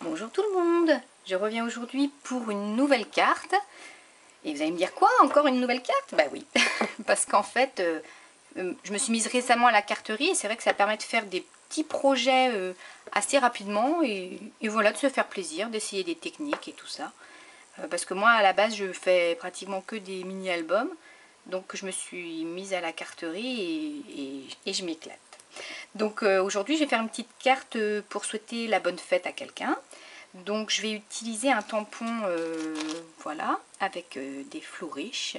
Bonjour tout le monde, je reviens aujourd'hui pour une nouvelle carte. Et vous allez me dire quoi, encore une nouvelle carte? Bah oui, parce qu'en fait, je me suis mise récemment à la carterie et c'est vrai que ça permet de faire des petits projets assez rapidement et voilà, de se faire plaisir, d'essayer des techniques et tout ça. Parce que moi, à la base, je fais pratiquement que des mini-albums, donc je me suis mise à la carterie et je m'éclate. Donc aujourd'hui, je vais faire une petite carte pour souhaiter la bonne fête à quelqu'un. Donc je vais utiliser un tampon, voilà, avec des flouriches.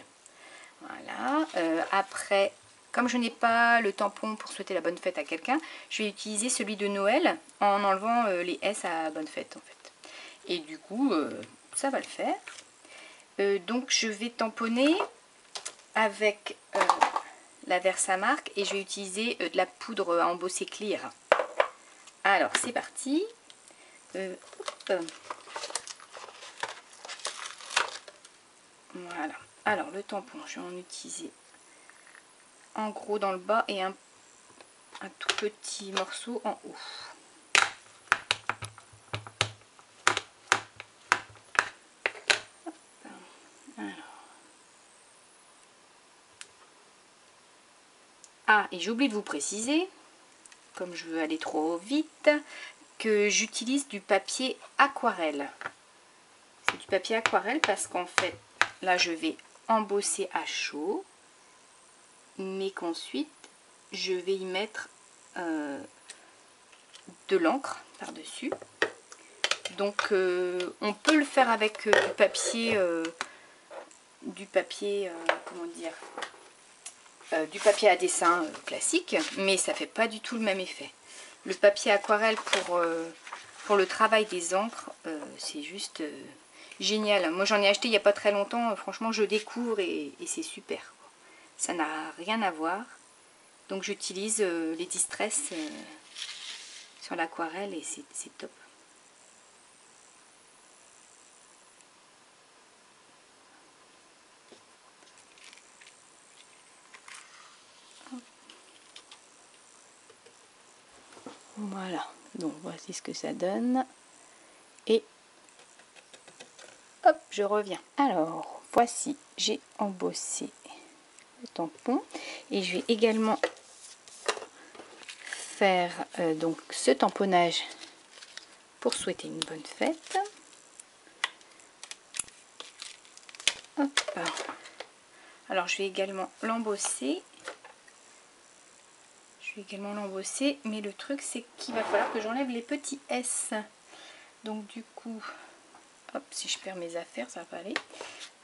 Voilà. Après, comme je n'ai pas le tampon pour souhaiter la bonne fête à quelqu'un, je vais utiliser celui de Noël en enlevant les S à bonne fête en fait. Et du coup, ça va le faire. Donc je vais tamponner avec la Versamark et je vais utiliser de la poudre à embosser clear. Alors c'est parti. Voilà. Alors le tampon, je vais en utiliser en gros dans le bas et un tout petit morceau en haut. Alors. Ah, et j'ai oublié de vous préciser, comme je veux aller trop vite, que j'utilise du papier aquarelle. C'est du papier aquarelle parce qu'en fait, là je vais embosser à chaud, mais qu'ensuite je vais y mettre de l'encre par-dessus. Donc on peut le faire avec du papier, comment dire, du papier à dessin classique, mais ça fait pas du tout le même effet. Le papier aquarelle pour le travail des encres, c'est juste génial. Moi j'en ai acheté il n'y a pas très longtemps, franchement je découvre et c'est super. Ça n'a rien à voir. Donc j'utilise les Distress sur l'aquarelle et c'est top. Voilà, donc voici ce que ça donne. Et hop, je reviens. Alors, voici, j'ai embossé le tampon. Et je vais également faire donc ce tamponnage pour souhaiter une bonne fête. Hop. Alors, je vais également l'embosser. Mais le truc, c'est qu'il va falloir que j'enlève les petits S. Donc, du coup, hop, si je perds mes affaires, ça va aller.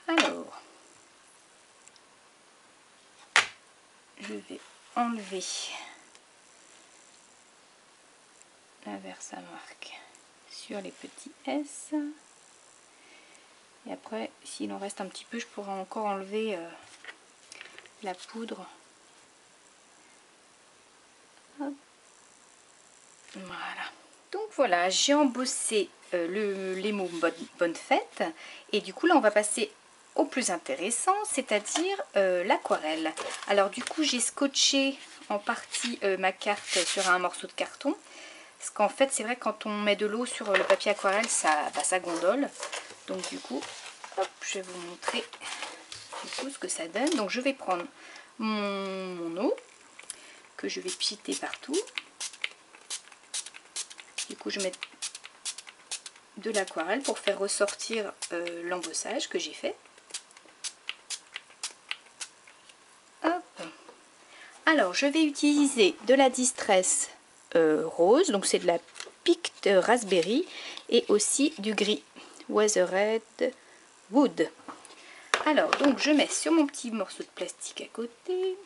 Alors, je vais enlever la Versamark sur les petits S. Et après, s'il en reste un petit peu, je pourrais encore enlever la poudre. Hop. Voilà. Donc voilà, j'ai embossé les mots bonne fête. Et du coup, là, on va passer au plus intéressant, c'est-à-dire l'aquarelle. Alors du coup, j'ai scotché en partie ma carte sur un morceau de carton. Parce qu'en fait, c'est vrai, quand on met de l'eau sur le papier aquarelle, ça gondole. Donc du coup, hop, je vais vous montrer du coup ce que ça donne. Donc je vais prendre mon eau que je vais pchiter partout. Du coup, je mets de l'aquarelle pour faire ressortir l'embossage que j'ai fait. Hop. Alors, je vais utiliser de la Distress rose, donc c'est de la Picked Raspberry, et aussi du gris Weathered Wood. Alors, donc je mets sur mon petit morceau de plastique à côté,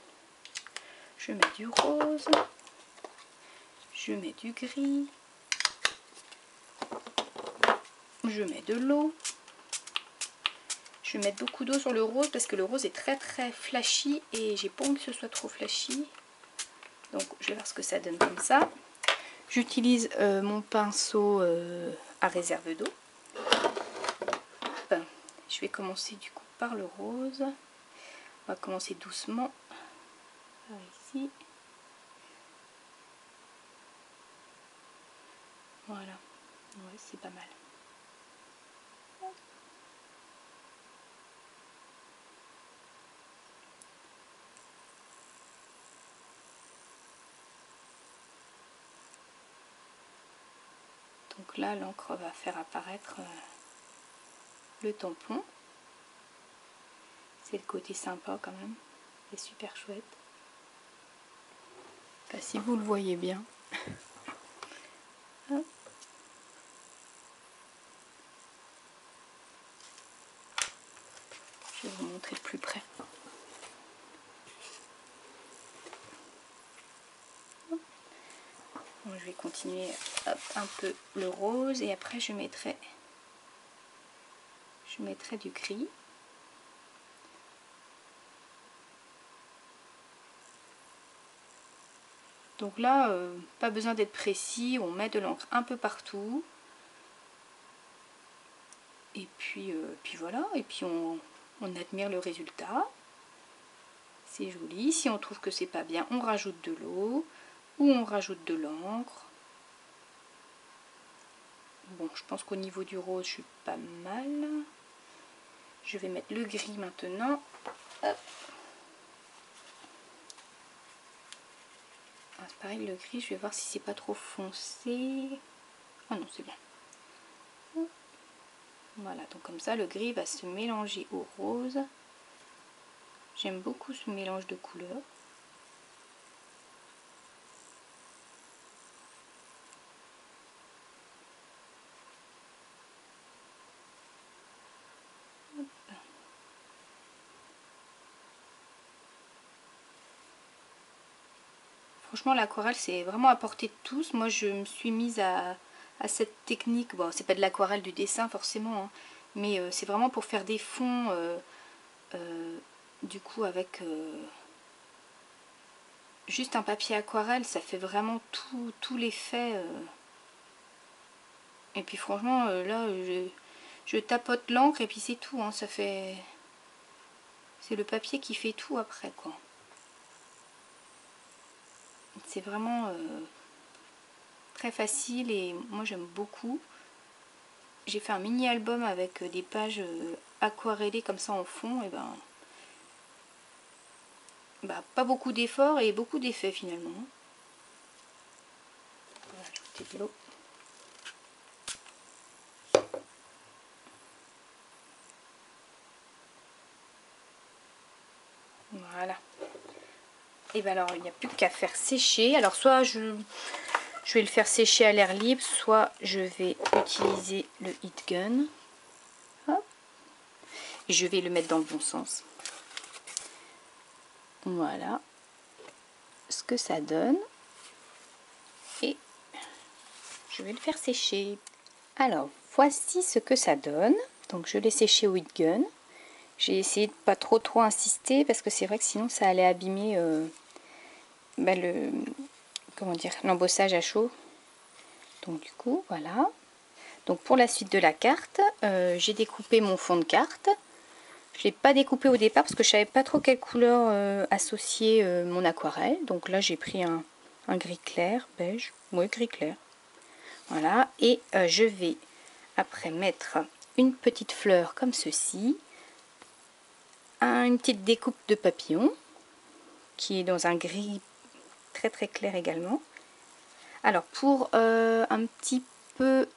je mets du rose, je mets du gris, je mets de l'eau. Je vais mettre beaucoup d'eau sur le rose parce que le rose est très flashy et j'ai pas envie que ce soit trop flashy. Donc je vais voir ce que ça donne comme ça. J'utilise mon pinceau à réserve d'eau. Je vais commencer du coup par le rose. On va commencer doucement par ici. Voilà. Ouais, c'est pas mal. Donc là, l'encre va faire apparaître le tampon. C'est le côté sympa quand même. C'est super chouette. Enfin, si vous le voyez bien. Hop. Je vais vous montrer de plus près. Bon, je vais continuer hop, un peu le rose et après je mettrai du gris. Donc là, pas besoin d'être précis, on met de l'encre un peu partout. Et puis voilà, et puis on admire le résultat. C'est joli. Si on trouve que c'est pas bien, on rajoute de l'eau ou on rajoute de l'encre. Bon, je pense qu'au niveau du rose, je suis pas mal. Je vais mettre le gris maintenant. Hop. Ah, c'est pareil, le gris, je vais voir si c'est pas trop foncé. Ah non, c'est bien. Voilà, donc comme ça, le gris va se mélanger au rose. J'aime beaucoup ce mélange de couleurs. Franchement, l'aquarelle, c'est vraiment à portée de tous. Moi, je me suis mise à cette technique. Bon, c'est pas de l'aquarelle du dessin forcément, hein, mais c'est vraiment pour faire des fonds, du coup, avec juste un papier aquarelle. Ça fait vraiment tout l'effet. Et puis franchement, là, je tapote l'encre et puis c'est tout. Hein, ça fait... C'est le papier qui fait tout après, quoi. C'est vraiment très facile et moi j'aime beaucoup. J'ai fait un mini album avec des pages aquarellées comme ça en fond, et pas beaucoup d'efforts et beaucoup d'effets finalement. On va ajouter de l'eau. Voilà. Et bien alors il n'y a plus qu'à faire sécher. Alors soit je vais le faire sécher à l'air libre, soit je vais utiliser le heat gun. Hop. Et je vais le mettre dans le bon sens. Voilà ce que ça donne. Et je vais le faire sécher. Alors voici ce que ça donne. Donc je l'ai séché au heat gun. J'ai essayé de pas trop insister parce que c'est vrai que sinon ça allait abîmer l'embossage à chaud. Donc du coup voilà. Donc pour la suite de la carte, j'ai découpé mon fond de carte. Je l'ai pas découpé au départ parce que je savais pas trop quelle couleur associer mon aquarelle. Donc là j'ai pris un gris clair, beige, ouais gris clair. Voilà, et je vais après mettre une petite fleur comme ceci, une petite découpe de papillon qui est dans un gris très clair également. Alors pour un petit peu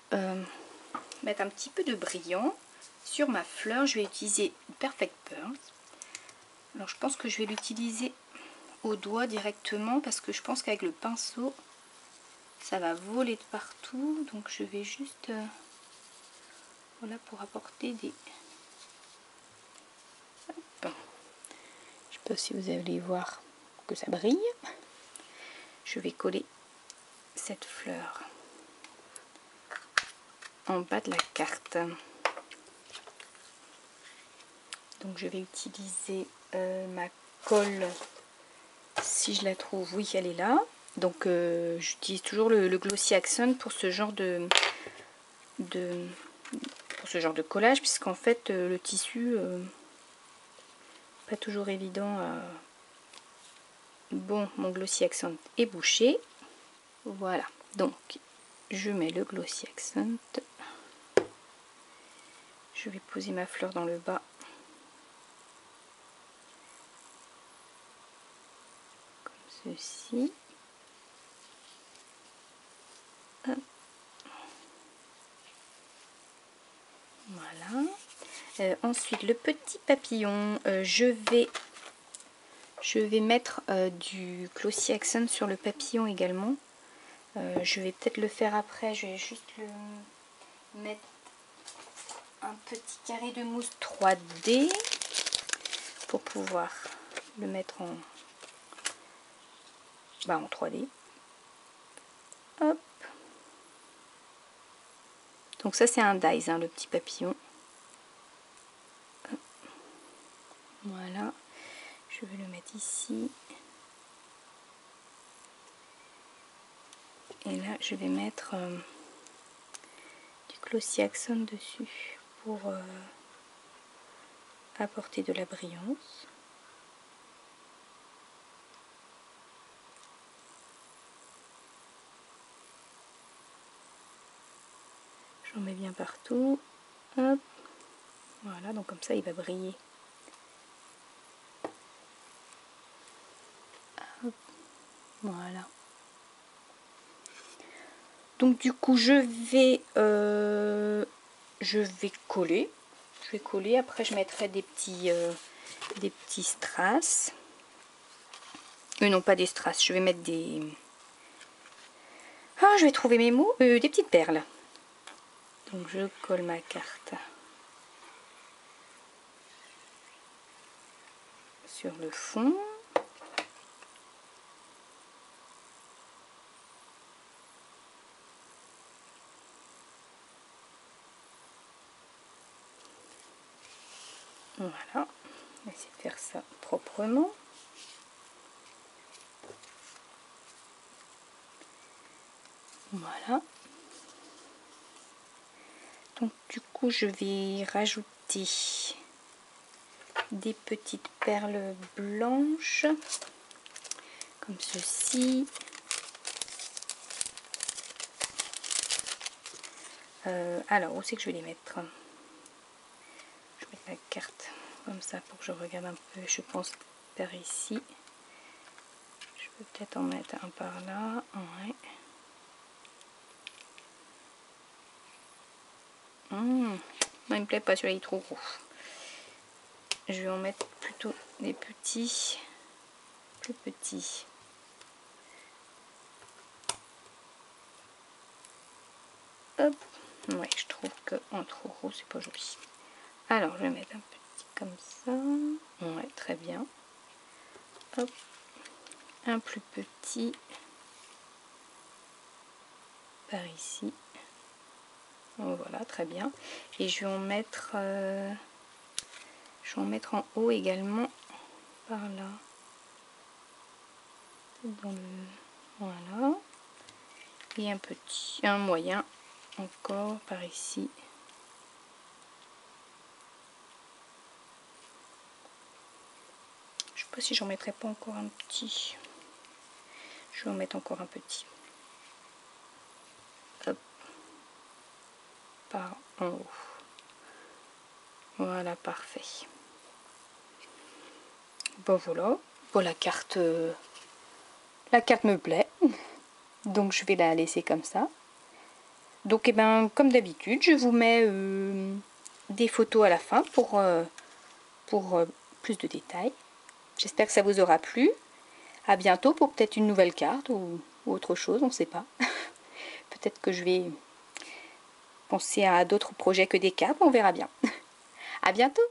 mettre un petit peu de brillant sur ma fleur, je vais utiliser Perfect Pearls. Alors je pense que je vais l'utiliser au doigt directement parce que je pense qu'avec le pinceau ça va voler de partout, donc je vais juste voilà, pour apporter des... Hop. Je sais pas si vous allez voir que ça brille. Je vais coller cette fleur en bas de la carte. Donc je vais utiliser ma colle, si je la trouve, oui elle est là. Donc j'utilise toujours le Glossy Accent pour ce genre de collage, puisqu'en fait le tissu pas toujours évident à... Bon, mon Glossy Accent est bouché. Voilà, donc je mets le Glossy Accent. Je vais poser ma fleur dans le bas. Comme ceci. Hop. Voilà. Ensuite, le petit papillon, je vais mettre du Glossy Accent sur le papillon également. Je vais peut-être le faire après. Je vais juste le mettre un petit carré de mousse 3D pour pouvoir le mettre en 3D. Hop. Donc ça c'est un dies, hein, le petit papillon. Hop. Voilà. Je vais le mettre ici. Et là je vais mettre du Glossy Accent dessus pour apporter de la brillance. J'en mets bien partout. Hop. Voilà, donc comme ça il va briller. Hop. Voilà. Donc du coup je vais coller. Je vais coller. Après je mettrai des petits strass. Non, pas des strass. Je vais mettre des... Ah, je vais trouver mes mots. Des petites perles. Donc je colle ma carte sur le fond. Voilà. On va essayer de faire ça proprement. Voilà. Donc du coup je vais rajouter des petites perles blanches comme ceci. Alors où c'est que je vais les mettre? Je vais mettre la carte comme ça pour que je regarde un peu. Je pense par ici. Je peux peut-être en mettre un par là. Ouais. Non, il me plaît pas, celui-là il est trop gros. Je vais en mettre plutôt des petits, plus petits. Hop. Ouais, je trouve que en trop gros c'est pas joli. Alors je vais mettre un petit comme ça. Ouais, très bien. Hop. Un plus petit par ici. Voilà, très bien. Et je vais en mettre en haut également par là. Dans le... Voilà. Et un moyen encore par ici. Je sais pas si j'en mettrai pas encore un petit. Je vais en mettre encore un petit. Hop. Par en haut. Voilà, parfait. Bon voilà. Bon, la carte me plaît. Donc je vais la laisser comme ça. Donc comme d'habitude, je vous mets des photos à la fin pour plus de détails. J'espère que ça vous aura plu. À bientôt pour peut-être une nouvelle carte ou autre chose, on ne sait pas. Peut-être que je vais penser à d'autres projets que des cartes, on verra bien. À bientôt!